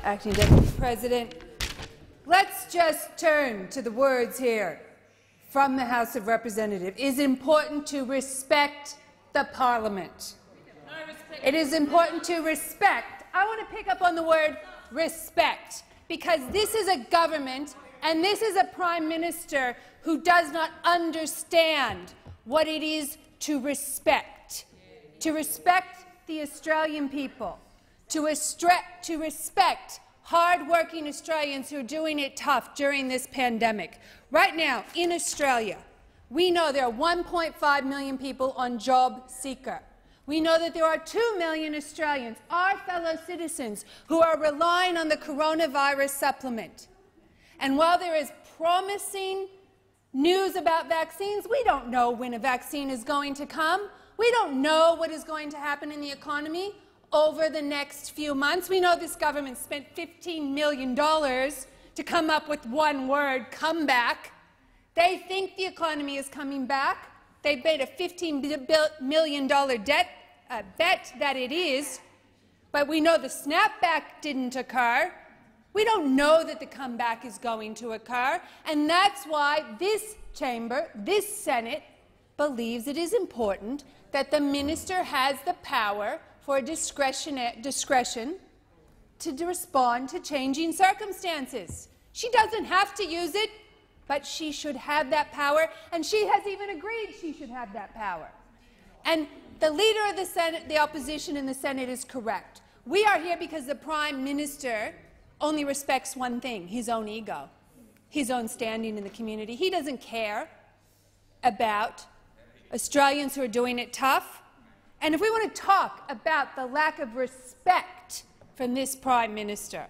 Acting Deputy President. Let's just turn to the words here from the House of Representatives. It is important to respect the Parliament. It is important to respect. I want to pick up on the word respect, because this is a government and this is a Prime Minister who does not understand what it is to respect the Australian people, to respect hard-working Australians who are doing it tough during this pandemic. Right now, in Australia, we know there are 1.5 million people on job seeker. We know that there are 2 million Australians, our fellow citizens, who are relying on the coronavirus supplement. And while there is promising news about vaccines, we don't know when a vaccine is going to come. We don't know what is going to happen in the economy over the next few months. We know this government spent $15 million to come up with one word, comeback. They think the economy is coming back. They've made a $15 million bet that it is, but we know the snapback didn't occur. We don't know that the comeback is going to occur, and that's why this chamber, this Senate, believes it is important that the minister has the power for discretion to respond to changing circumstances. She doesn't have to use it, but she should have that power, and she has even agreed she should have that power. And the Leader of the Senate, the opposition in the Senate, is correct. We are here because the Prime Minister only respects one thing: his own ego, his own standing in the community. He doesn't care about Australians who are doing it tough. And if we want to talk about the lack of respect from this Prime Minister,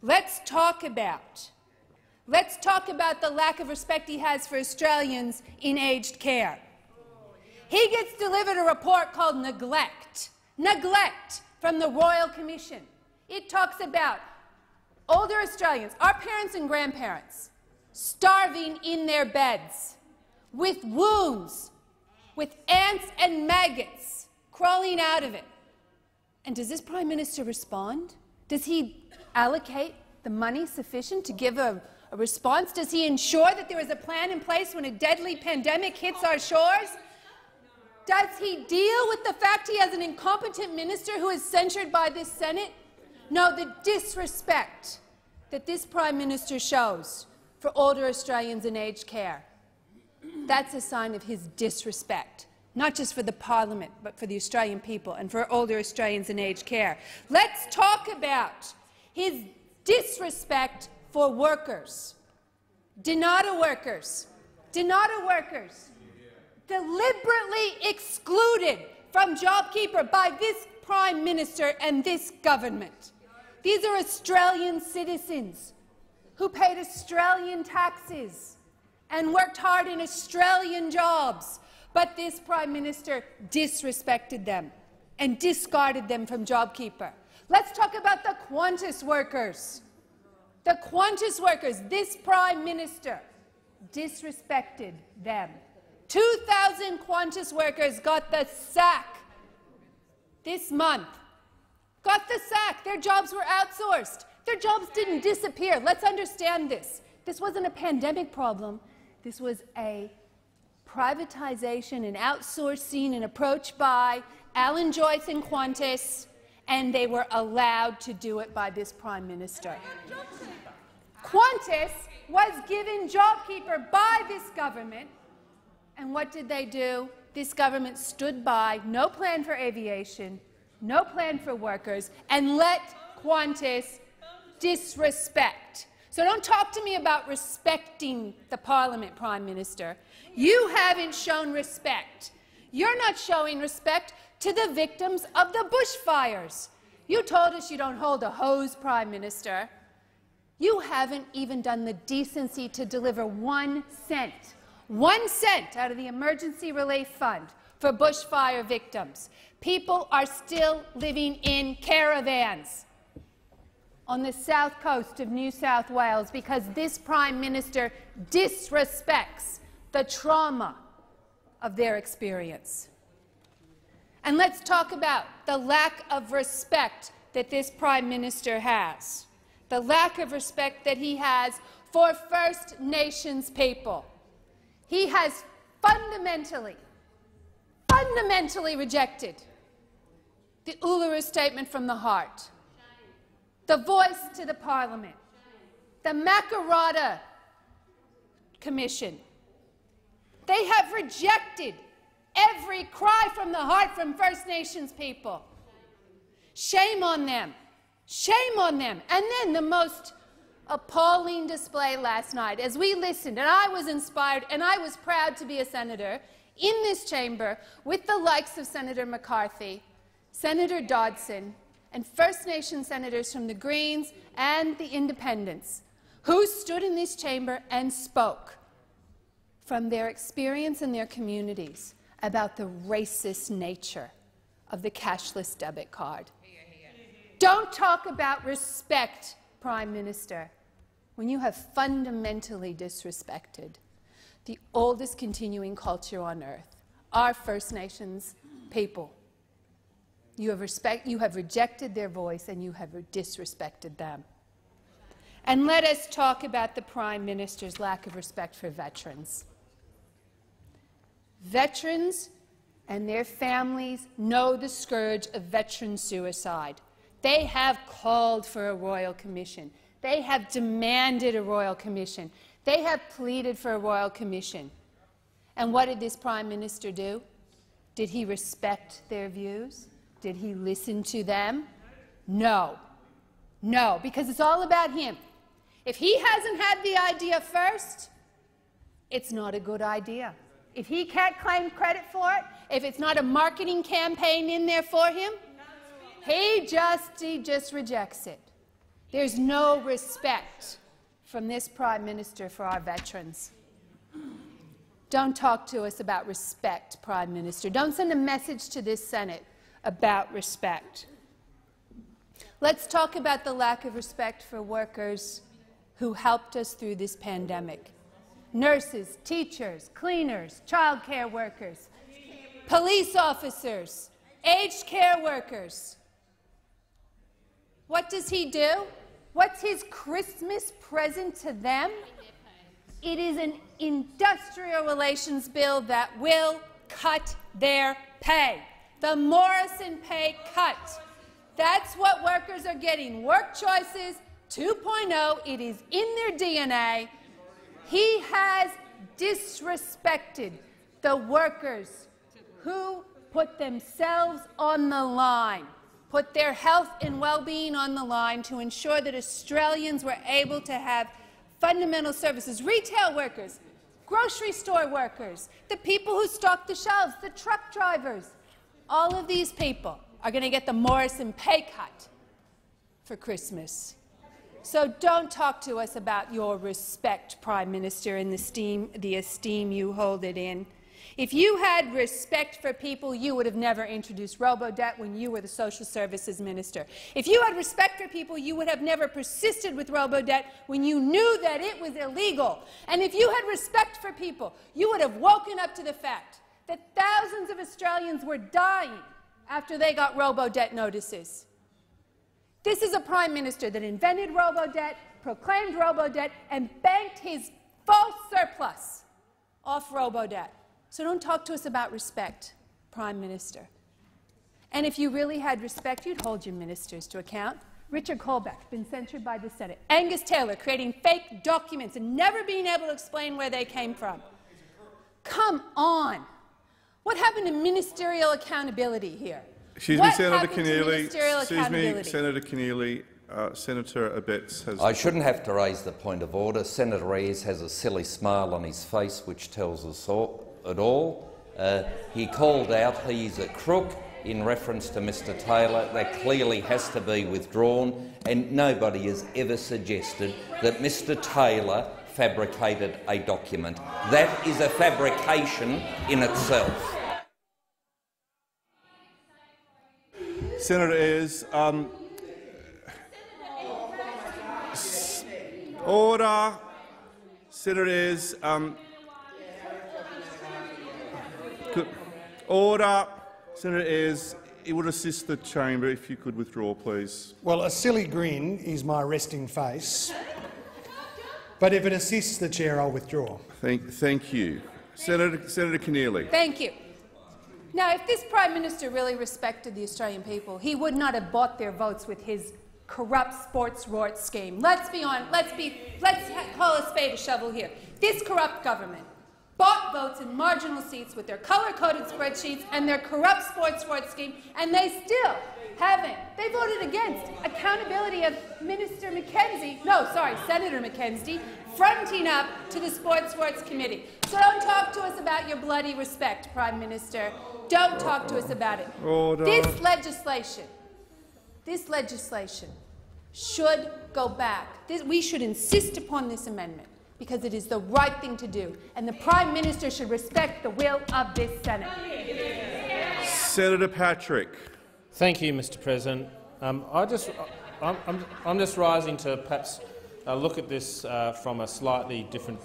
let's talk about the lack of respect he has for Australians in aged care. He gets delivered a report called Neglect from the Royal Commission. It talks about older Australians, our parents and grandparents, starving in their beds, with wounds, with ants and maggots crawling out of it. And does this Prime Minister respond? Does he allocate the money sufficient to give a response? Does he ensure that there is a plan in place when a deadly pandemic hits our shores? Does he deal with the fact he has an incompetent minister who is censured by this Senate? No, the disrespect that this Prime Minister shows for older Australians in aged care, that's a sign of his disrespect, not just for the Parliament, but for the Australian people and for older Australians in aged care. Let's talk about his disrespect for workers, Donato workers, deliberately excluded from JobKeeper by this Prime Minister and this government. These are Australian citizens who paid Australian taxes and worked hard in Australian jobs, but this Prime Minister disrespected them and discarded them from JobKeeper. Let's talk about the Qantas workers. The Qantas workers, this Prime Minister disrespected them. 2,000 Qantas workers got the sack this month. Got the sack. Their jobs were outsourced. Their jobs didn't disappear. Let's understand this. This wasn't a pandemic problem. This was a privatization and outsourcing and approach by Alan Joyce and Qantas, and they were allowed to do it by this Prime Minister. Qantas was given JobKeeper by this government, and what did they do? This government stood by, no plan for aviation, no plan for workers, and let Qantas disrespect. So don't talk to me about respecting the Parliament, Prime Minister. You haven't shown respect. You're not showing respect to the victims of the bushfires. You told us you don't hold a hose, Prime Minister. You haven't even done the decency to deliver 1 cent out of the Emergency Relief Fund for bushfire victims. People are still living in caravans on the south coast of New South Wales because this Prime Minister disrespects the trauma of their experience. And let's talk about the lack of respect that this Prime Minister has, the lack of respect that he has for First Nations people. He has fundamentally rejected the Uluru Statement from the Heart, the Voice to the Parliament, the Makarrata Commission. They have rejected every cry from the heart from First Nations people. Shame on them. Shame on them. And then the most appalling display last night as we listened, and I was inspired and I was proud to be a senator in this chamber with the likes of Senator McCarthy, Senator Dodson, and First Nation senators from the Greens and the Independents who stood in this chamber and spoke from their experience in their communities about the racist nature of the cashless debit card. Don't talk about respect, Prime Minister, when you have fundamentally disrespected the oldest continuing culture on earth, our First Nations people. You have rejected their voice and you have disrespected them. And let us talk about the Prime Minister's lack of respect for veterans. Veterans and their families know the scourge of veteran suicide. They have called for a royal commission. They have demanded a royal commission. They have pleaded for a royal commission. And what did this Prime Minister do? Did he respect their views? Did he listen to them? No. No, because it's all about him. If he hasn't had the idea first, it's not a good idea. If he can't claim credit for it, if it's not a marketing campaign in there for him, he just rejects it. There's no respect from this Prime Minister for our veterans. Don't talk to us about respect, Prime Minister. Don't send a message to this Senate about respect. Let's talk about the lack of respect for workers who helped us through this pandemic. Nurses, teachers, cleaners, childcare workers, police officers, aged care workers. What does he do? What's his Christmas present to them? It is an industrial relations bill that will cut their pay. The Morrison pay cut. That's what workers are getting. Work Choices 2.0. It is in their DNA. He has disrespected the workers who put themselves on the line, put their health and well-being on the line to ensure that Australians were able to have fundamental services. Retail workers, grocery store workers, the people who stock the shelves, the truck drivers, all of these people are going to get the Morrison pay cut for Christmas. So don't talk to us about your respect, Prime Minister, and the esteem you hold it in. If you had respect for people, you would have never introduced robo-debt when you were the Social Services Minister. If you had respect for people, you would have never persisted with robo-debt when you knew that it was illegal. And if you had respect for people, you would have woken up to the fact that thousands of Australians were dying after they got robo-debt notices. This is a Prime Minister that invented robo-debt, proclaimed robo-debt, and banked his false surplus off robo-debt. So don't talk to us about respect, Prime Minister. And if you really had respect, you'd hold your ministers to account. Richard Colbeck, been censured by the Senate. Angus Taylor, creating fake documents and never being able to explain where they came from. Come on. What happened to ministerial accountability here? Excuse me, Senator Keneally. Excuse me, Senator Keneally. Senator Abetz has... I shouldn't have to raise the point of order. Senator Ayres has a silly smile on his face which tells us it all. He called out he's a crook in reference to Mr Taylor. That clearly has to be withdrawn, and nobody has ever suggested that Mr Taylor fabricated a document. That is a fabrication in itself. Senator Ayres, order. Senator Ayres, order. Senator Ayres, it would assist the chamber if you could withdraw, please. Well, a silly grin is my resting face, but if it assists the chair, I'll withdraw. Thank you. Senator Keneally. Thank you. Now, if this Prime Minister really respected the Australian people, he would not have bought their votes with his corrupt sports rort scheme. Let's call a spade a shovel here. This corrupt government bought votes in marginal seats with their colour-coded spreadsheets and their corrupt sports rort scheme, and they still haven't. They voted against accountability of Senator McKenzie, fronting up to the Sports Rorts Committee. So don't talk to us about your bloody respect, Prime Minister. Don't talk to us about it. Order. This legislation should go back. We should insist upon this amendment because it is the right thing to do, and the Prime Minister should respect the will of this Senate. Senator Patrick. Thank you, Mr. President. I'm just rising to perhaps look at this from a slightly different